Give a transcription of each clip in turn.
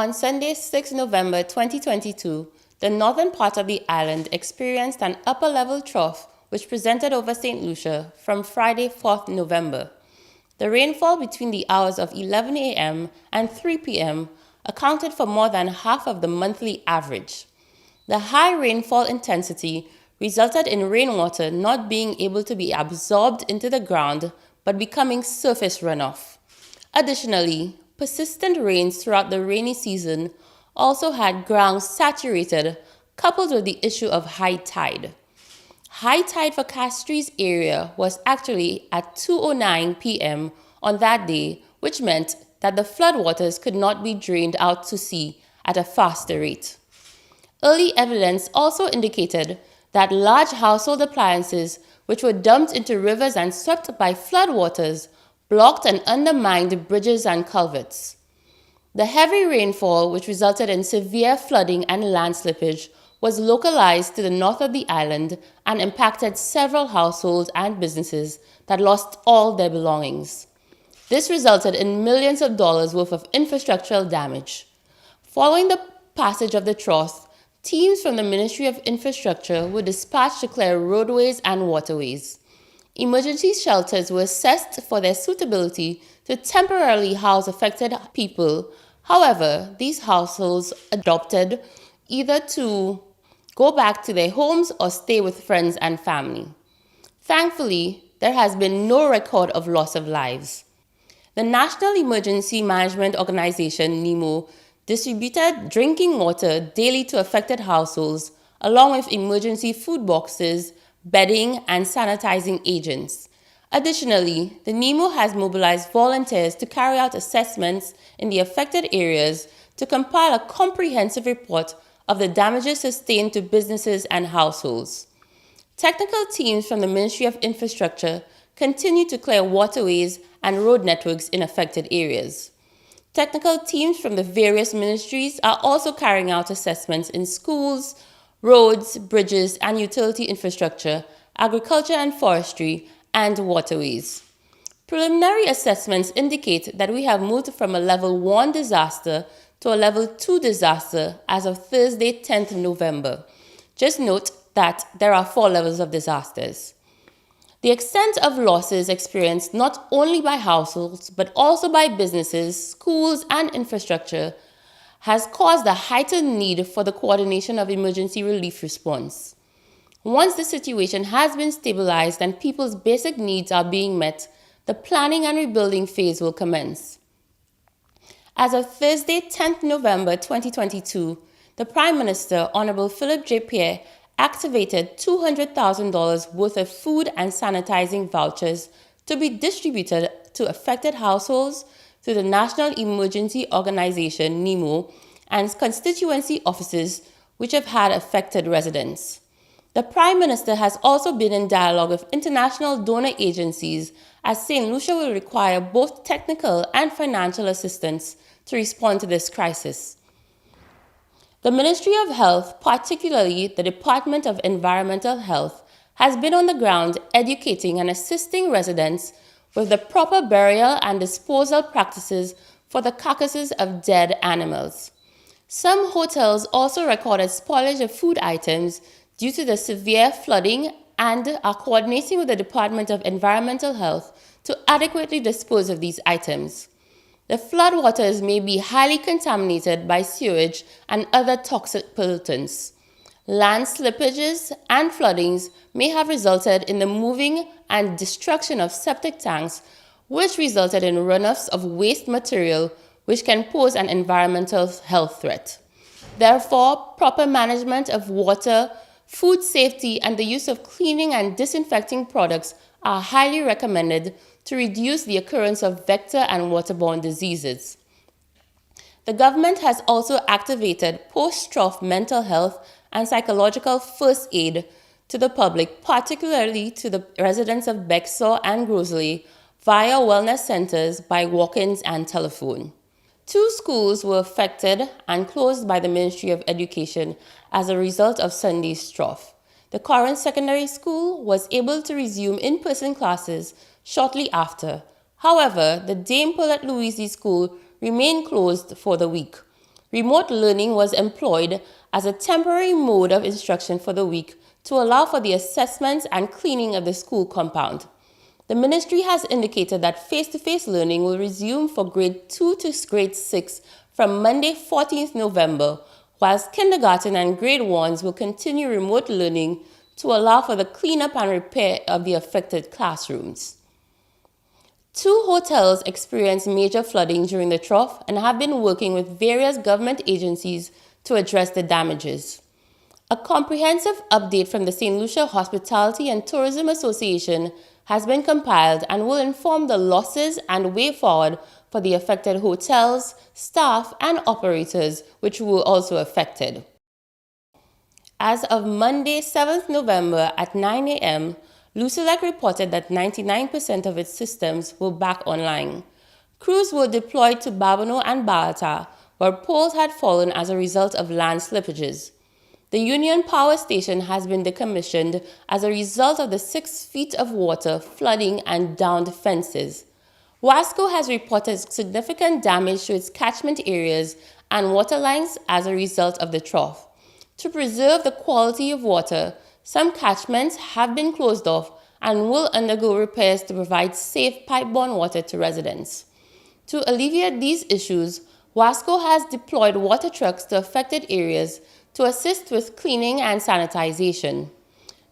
On Sunday, 6 November 2022, the northern part of the island experienced an upper-level trough which presented over St. Lucia from Friday, 4th November. The rainfall between the hours of 11 a.m. and 3 p.m. accounted for more than half of the monthly average. The high rainfall intensity resulted in rainwater not being able to be absorbed into the ground but becoming surface runoff. Additionally, persistent rains throughout the rainy season also had ground saturated, coupled with the issue of high tide. High tide for Castries area was actually at 2:09 p.m. on that day, which meant that the floodwaters could not be drained out to sea at a faster rate. Early evidence also indicated that large household appliances, which were dumped into rivers and swept by floodwaters, blocked and undermined bridges and culverts. The heavy rainfall, which resulted in severe flooding and land slippage, was localized to the north of the island and impacted several households and businesses that lost all their belongings. This resulted in millions of dollars worth of infrastructural damage. Following the passage of the trough, teams from the Ministry of Infrastructure were dispatched to clear roadways and waterways. Emergency shelters were assessed for their suitability to temporarily house affected people. However, these households adopted either to go back to their homes or stay with friends and family. Thankfully, there has been no record of loss of lives. The National Emergency Management Organization, NEMO, distributed drinking water daily to affected households, along with emergency food boxes, bedding, and sanitizing agents. Additionally, the NEMO has mobilized volunteers to carry out assessments in the affected areas to compile a comprehensive report of the damages sustained to businesses and households. Technical teams from the Ministry of Infrastructure continue to clear waterways and road networks in affected areas. Technical teams from the various ministries are also carrying out assessments in schools, roads, bridges, and utility infrastructure, agriculture and forestry, and waterways. Preliminary assessments indicate that we have moved from a level 1 disaster to a level 2 disaster as of Thursday, 10th November. Just note that there are 4 levels of disasters. The extent of losses experienced not only by households but also by businesses, schools, and infrastructure has caused a heightened need for the coordination of emergency relief response. Once the situation has been stabilized and people's basic needs are being met, the planning and rebuilding phase will commence. As of Thursday, 10th November 2022, the Prime Minister, Honorable Philip J. Pierre, activated $200,000 worth of food and sanitizing vouchers to be distributed to affected households through the National Emergency Organization, NEMO, and constituency offices which have had affected residents. The Prime Minister has also been in dialogue with international donor agencies, as St. Lucia will require both technical and financial assistance to respond to this crisis. The Ministry of Health, particularly the Department of Environmental Health, has been on the ground educating and assisting residents with the proper burial and disposal practices for the carcasses of dead animals. Some hotels also recorded spoilage of food items due to the severe flooding and are coordinating with the Department of Environmental Health to adequately dispose of these items. The floodwaters may be highly contaminated by sewage and other toxic pollutants. Land slippages and floodings may have resulted in the moving and destruction of septic tanks, which resulted in runoffs of waste material, which can pose an environmental health threat. Therefore, proper management of water, food safety, and the use of cleaning and disinfecting products are highly recommended to reduce the occurrence of vector and waterborne diseases. The government has also activated post-trough mental health and psychological first aid to the public, particularly to the residents of Bexar and Grosley, via wellness centers by walk-ins and telephone. 2 schools were affected and closed by the Ministry of Education as a result of Sunday's trough. The Corinth Secondary School was able to resume in-person classes shortly after. However, the Dame Paulette Louise School remained closed for the week. Remote learning was employed as a temporary mode of instruction for the week to allow for the assessments and cleaning of the school compound. The ministry has indicated that face-to-face learning will resume for grade 2 to grade 6 from Monday 14th November, whilst kindergarten and grade 1s will continue remote learning to allow for the cleanup and repair of the affected classrooms. 2 hotels experienced major flooding during the trough and have been working with various government agencies to address the damages. A comprehensive update from the St. Lucia Hospitality and Tourism Association has been compiled and will inform the losses and way forward for the affected hotels, staff, and operators which were also affected. As of Monday, 7th November at 9 a.m., Lucia reported that 99% of its systems were back online. Crews were deployed to Babonneau and Balata, where poles had fallen as a result of land slippages. The Union Power Station has been decommissioned as a result of the 6 feet of water flooding and downed fences. Wasco has reported significant damage to its catchment areas and water lines as a result of the trough. To preserve the quality of water, some catchments have been closed off and will undergo repairs to provide safe pipe-borne water to residents. To alleviate these issues, Wasco has deployed water trucks to affected areas to assist with cleaning and sanitization.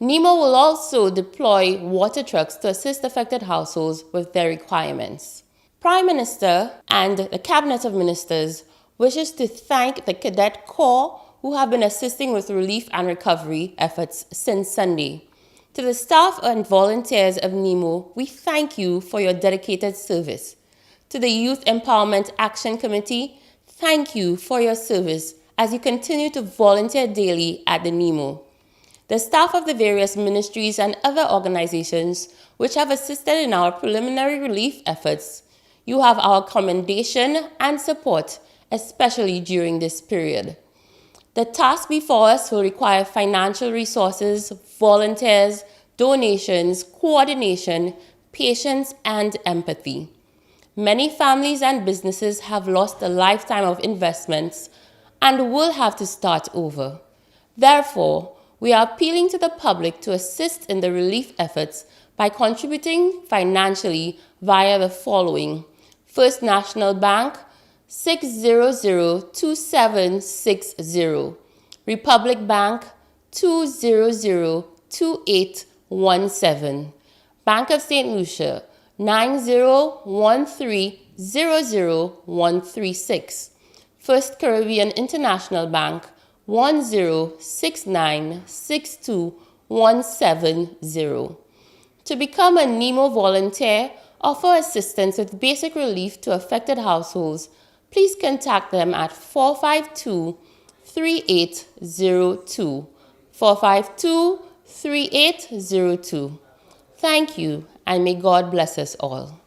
NEMO will also deploy water trucks to assist affected households with their requirements. Prime Minister and the Cabinet of Ministers wishes to thank the Cadet Corps who have been assisting with relief and recovery efforts since Sunday. To the staff and volunteers of NEMO, we thank you for your dedicated service. To the Youth Empowerment Action Committee, thank you for your service as you continue to volunteer daily at the NEMO. The staff of the various ministries and other organizations which have assisted in our preliminary relief efforts, you have our commendation and support, especially during this period. The task before us will require financial resources, volunteers, donations, coordination, patience, and empathy. Many families and businesses have lost a lifetime of investments and will have to start over. Therefore, we are appealing to the public to assist in the relief efforts by contributing financially via the following: First National Bank 6002760, Republic Bank 2002817, Bank of St. Lucia 9013000136, First Caribbean International Bank 10696217. To become a NEMO volunteer or for assistance with basic relief to affected households, please contact them at 452-3802. 452-3802. Thank you, and may God bless us all.